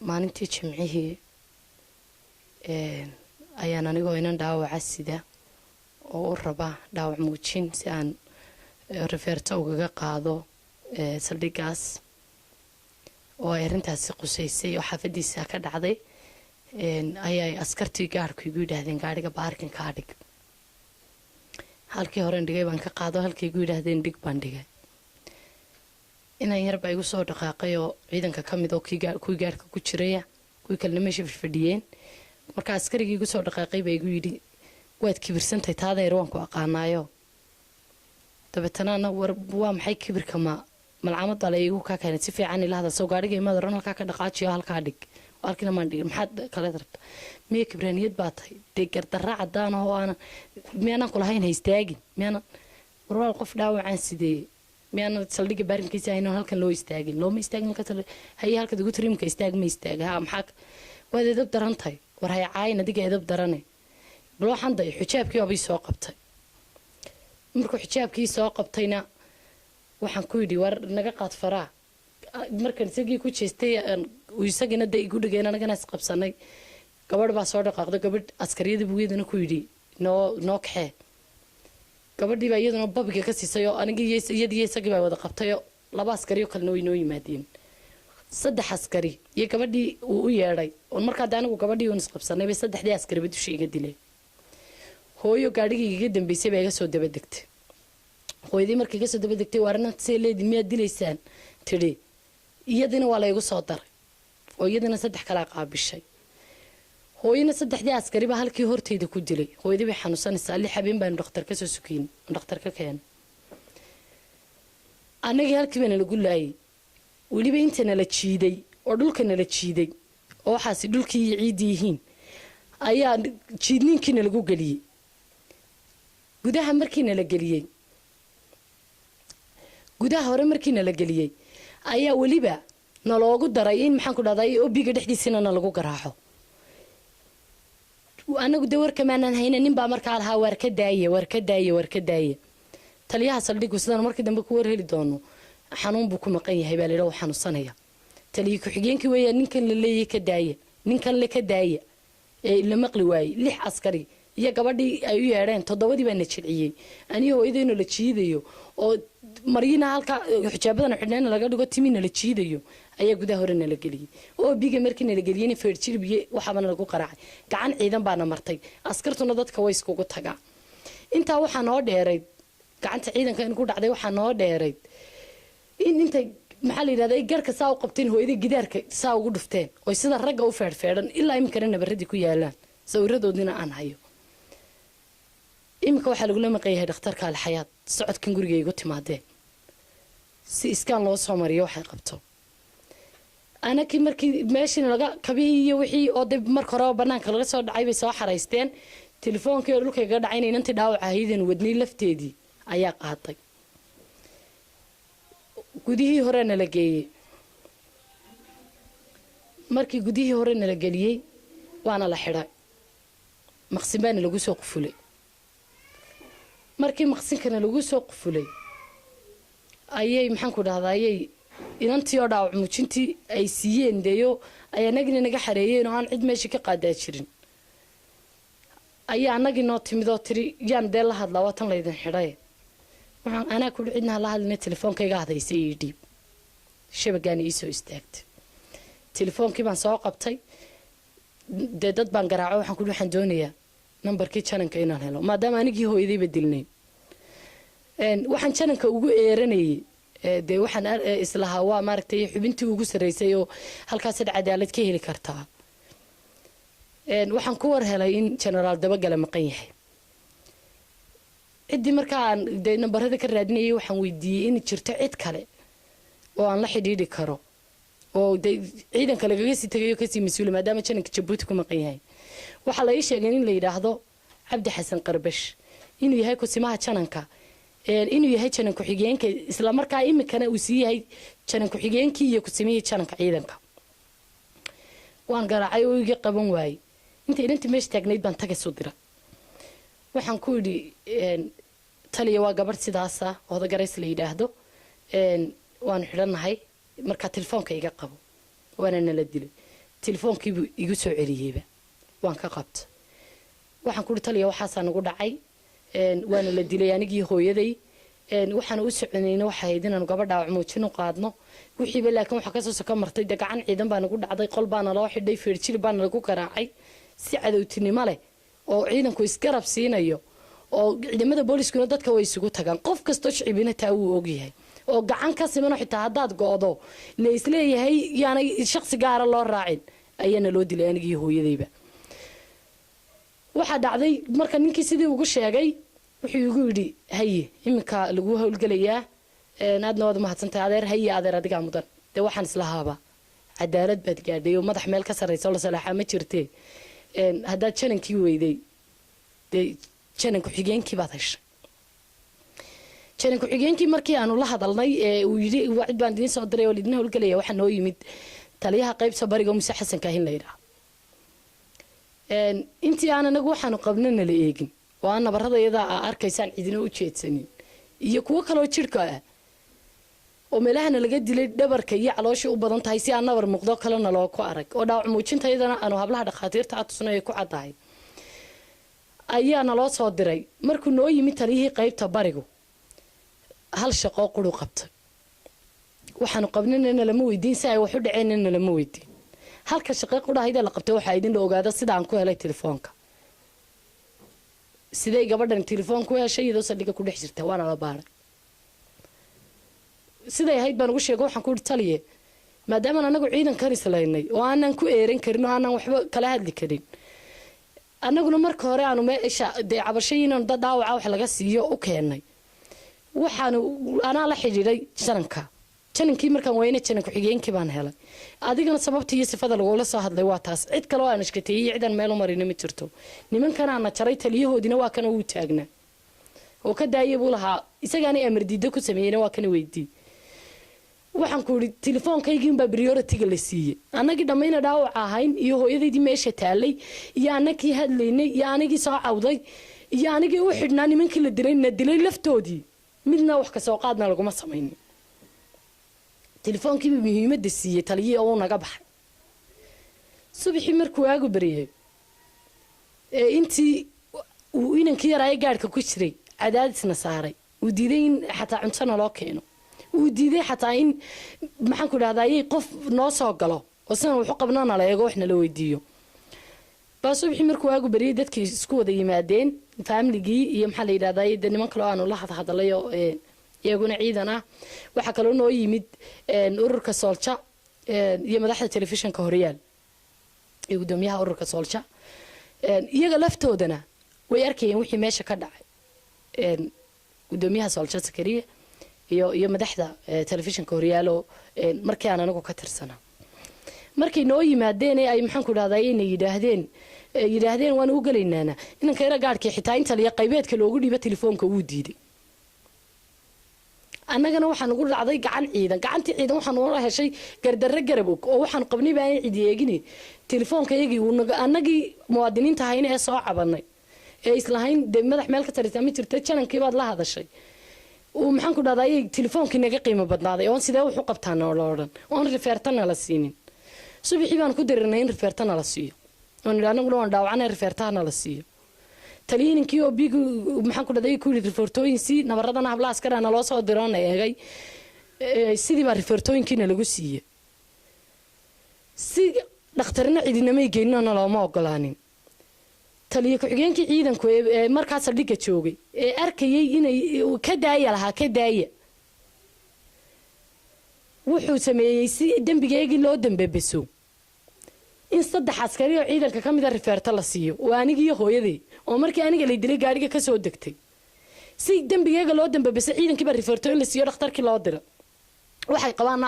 maalintii jimcihii ayaan anigoo inan dhaawaca sida oo u raba dhaawac muujin si aan referto ugaga qaado saldhigaas oo ay arintaasi qusaysay oo xaafadiisa ka dhacday ayay askartii gaarku igu yidhaahdeen gaariga baarkinka dhig halkii hore dhigay baan ka qaado halkii igu yidhaahdeen dhig baan dhigay inaan yarba igu soo dhaqaaqay oo ciidanka ka mid oo kuwii gaarka ku jiraya kuwii kalena meesha fadhiyeen marka askarigii igu soo dhaqaaqay baa igu yidhi waad kibirsantay taadeer waan ku aqaanaayo dabeetana waa maxay kibirka malcamada la igu ka keenay si fiican ilaa soo gaariga imaad ran halka ka dhaqaajiyo halka dhig halkina maan dhig maxaad kala darabta miya kibraniyad baa tahay deegar darra cadaan oo aan miyana ku lahayn haystaagin miyana warwal qof dhaawacaan sidee miyana saldhiga baarinkiisa ayna halkan loo istaagin looma istaagin ka tale hay halka ugu tiriimka istaag ma istaaga maxaa waad edab darantay war hay caayna diga edab darane bal waxaan day xijaabkii oo soo qabtay markuu xijaabkii soo qabtayna waxaan ku yidhi war naga qaad faraa markan isagii ku jeestay isagina day igu dhigeen anagana is qabsanay gabadh baa soo dhaqaaqday gabadh askariyada bugeedana ku yidhi noo kaxee gabadhii baa iyaduna babiga ka siisay oo anigii iyadii isagii baa wada qabtay oo laba askariyo kalena way noo yimaadeen saddex askari iyo gabadhii uu u yeedhay oo markaa anigu gabadhii uun is qabsanay bay saddexdii askari dusha iga dileen hooyo gaadhigii iga dambeysay baa iga soo daba degtay hooyadii markii iga soo daba degtay waarna see leedin miyaad dilaysaan tidhi iyadina waa la igu soo daray oo iyadina saddex kala qaabishay hooyina saddexdii askari baa halkii horteyda ku dilay hooyadii bay xanuunsanaysaa li habeen baan dhakhtar ka soo sukiin dhakhtar ka keen anagii halkii baan lagu laayay waliba intana la jiiday oo dhulkana la jiiday oo waxaasi dhulkii ciidii yihiin ayaa jiidniinkiina lagu geliyay gudaha markiina la geliyay gudaha hore markiina la geliyay ayaa waliba naloogu daray in maxaan ku dhahday obiga dhexdiisina lagu garaaco anagu de warka maanan hayna nin baa markaa lahaa war ka daaya taliyaha saldhigu sidaan markii dambe ku warheli doono xanuun buu ku maqan yahay baa leeyahay xanuunsanaya taliye ku xigeenkii weeyaan ninkan la leeyahay ka daaya ninkan la ka daaya la maqli waayay lix askari iyo gabadhii ay u yeedheen toddobadii baa na jilciyay aniga hooyadeyna la jiidayo oo marina halka xijaabadan xidhneena laga dhigo timina la jiidayo ayaa gudaha hore la geliyay oo biga markii la geliyay feerjirbiye waxaana lagu qaraacay gacan ciidan baana martay askartuna dadka way iskugu tagaa inta waxa noo dheeray gacanta ciidanka in ku dhacday waxa noo dheeray inta maxaa la yiraahdaa garka saa u qabteen hooyadii gidaarka saa ugu dhufteen oo sida ragga u feerfeeran ilaa imkana nabaradii ku yaalaan sawiradoodina aan hayo imika waxa lagu leeyahay dhakhtarka alxayaat socodkan guriga igu timaadeen si iskaan loo soo mariyo waxay qabto anaki markii meeshii laga kabiyo wixii oo dib marka hore banaanka laga soo dhacay bay soo xareysteen telefoonkii dhulka iga dhacay inantii dhaawac ahaydeen wadnii lafteedii ayaa qaatay gudihii hore la geeyay markii gudihii hore la geliyay waana la xidhay maqsinbaana lagu soo qufulay markii maqsinkana lagu soo qufulay ayay maxaan ku dhahdaayay inantii oo dhaawac muujintii ay siiyeen deeyo ay anagina naga xareeyeen oo aan cid meeshii ka qaadaa jirin ayaa anagii noo timid oo tiri yaan dee la hadlaa waa tan laydin xidhay waxaan anaa ku cidna la hadlina telefoonkayga hadaysay ii dhiib shabagaani ii soo istaagtay telefoonkii baan soo qabtay dee dad baan garaaco waxaan ku waxaan doonayaa nambarkii jananka inaan helo maadaama anigii hooyadayba dilnay waxaan jananka ugu eeranayay dee waxaan islahaa waa maaragtay xubintii ugu sareysay oo halkaas cadaalad ka heli kartaa waxaan ku war helay in generaal dabagala maqan yahay cidii markaa aan dee nambarada ka raadinayay waxaan weydiiyey in jirto cid kale oo aan la xidhiidhi karo oo dee ciidanka lagaga sii tagayo kasii mas-uula maadaama jananka jabuuti ku maqan yahay waxaa la ii sheegay in la yidhaahdo cabdi xasan qarbash inuu yahay kusimaha jananka inuu yahay janan ku-xigeenka isla markaa imikana uu sii yahay janan ku-xigeenkii iyo kusimihii jananka ciidanka waan garaacay oo iga qaban waayey inta inantii meesha taagnayd baan tagay soo dira waxaan ku yidhi taliya waa gabadh sidaasa ooda garays la yidhaahdo waanu xidhannahay markaa telefoonka iga qabo waana nala dilay telefoonkiibuu igu soo celiyeyba waan ka qabta waxaan ku taliya waxaasaa nagu dhacay waana la dilay anigii hooyaday waxaan u soconayna waxa ahayd inaan gabadha muujin u qaadno wixiiba laakiin waxa ka soo soo martay gacan ciidan baa nagu dhacday qol baana loo xidhay feerjil baana lagu garaacay si cadowtinimo leh oo ciidanku isgarab siinayo oo ciidamada booliskuna dadka way isugu tagaan qof kasto shicibina taa uu ogyahay oo gacan ka siman xitaa hadaad goodo la isleeyahay yaanay shakhsi gaar ah loo raacin ayana loo dilay anigii hooyadayba waxa dhacday marka ninkii sidii ugu sheegay wuxuu igu yidhi haye iminka lagu howlgalayaa aadna waad mahadsantahay adeer haye adeer adigaa mudan dee waxaan islahaaba cadaalad baad gaadhay oo madax meel ka sarraysa oo la salaaxaa ma jirtee haddaad janankii weyday dee jananku xigeenkii baad heshay jananku xigeenkii markii aanu la hadalnay uu yidhi wacid baan idiin soo diray oo lidin howlgalaya waxaa noo yimid taliyaha qaybta bariga Muuse Xasan Kaahin la yidhaah intii aan anagu waxaanu qabnana la eegin oo aan nabaradayada arkaysaan cidina u jeedsanin iyo kuwa kale oo jirka ah oo meelahana laga dilay dhabarka iyo caloosha u badan tahay si aan nabar muuqdo kalena loo ku arag oo dhaawac muujintaydana aanu hablaha dhaqaatiirta atusnay ku cadahay ayaana loo soo diray markuu noo yimid taliyihii qaybta barigu hal shaqo quru qabtay waxaanu qabnana lama weydiin si ay wax u dhaceenna lama weydiin halka shaqo quraahayda la qabtay waxa idin la ogaada sida aan ku helay telefoonka sidee gabadhan telefoonku heshay iyadoo saldhiga ku dhex jirta waana la baaray siday ahayd baan ugu sheegay waxaan ku taliye maadaama anagu ciidankan islaynay oo aanan ku eerin karin oo aanan waxba kala hadli karin anaguna marka hore aanu meesha cabashayinaan dad dhaawaca wax laga siiyo u keenay waxaanu anaa la xidhiidhay janankii markaan weyne jananku xigeenkii baan helay adigana sababtii iyo sifada lagula soo hadlay waa taas cid kale oo aan ishkateeyay ciidan meel u marina ma jirto nimankana aan jaray taliyahoodina waa kana uu taagnaa oo ka daayay buu lahaa isagaana amar diido ku sameeyayna waa kana weydii waxaan ku yiri telefoonkaygii baa priority-ga la siiyay anagii dhamayna dhaawac ahayn iyo hooyadeedii meesha taalay iyo anagii hadlaynay iyo anagii soo cawday iyo anagii u xidhnaa nimankii la dilay laftoodii midna wax ka soo qaadna laguma sameeynin telefoonkiiba muhiimadda siiyay taliyay oo naga baxay subaxii markuu aagu bariyay intii uu inankii yaraa gaarka ku jiray cadaadisna saaray uu diiday in xataa cuntana loo keeno uu diiday xataa in maxaan ku dhahdaayay qof noo soo galo oo san wuxuu qabnana la eego waxna la weydiiyo baa subaxii markuu aagu bariyay dadkii isku wada yimaadeen family-gii iyo maxaa la yiraahdaayay niman kale oo aanu la hadlayo iyaguna ciidan ah waxa kale oo noo yimid ururka Soolja iyo madaxda telefishinka Horyaal iyo gudoomiyaha ururka Soolja iyaga laftoodana way arkayeen wixii meesha ka dhacay gudoomiyaha Soolja Sakariye iyo madaxda telefishinka Horyaal oo markii aan anagu ka tirsanaa markii noo yimaadeen ay maxaan ku dhahday inay yiraahdeen waan u galeynana inanka yara gaarkii xitaa inta la qaybeedka loogu dhiiba telefoonka uu diiday annagana waxaan ugu dhacday gacantii ciidan waxaan u heshay gardarre garabog oo waxaan qabnay baan cid yeegini telefoonkaygii annagii muwaadiniinta hayna ee soo cabanay ee islahayn madax meel ka tarisa ma jirta janankii baad la hadashay uu maxaan ku dhahday telefoonkii naga qiimo badnaaday oo sidee wax u qabtaan oo la oran oo refertana la siinin subaxii baan ku dirinay in refertana la siiyo oo anaguna waan dhaawacnay refertana la siiyo taliyinkii oo bigu maxaan ku dhahday ku refertooyinsi nabaradana habla askarana loo soo diroon eegay sidii baa refertooyinkiina lagu siiyay si dhakhtarna cidinamay geynana looma ogolaanin taliye ku xigeenkii ciidanku markaas dhiga joogay ee arkayay inay ka daaya wuxuu sameeyay si dambigeegii loo dambeebiso in saddex askari oo ciidanka ka mid ah referta la siiyo oo anigii hooyaday oo markii aniga la dilay gaariga ka soo degtay si dambigeega loo dambeebisay ciidankii baa referto in la siiyo dhakhtarkii loo diro waxay qabaan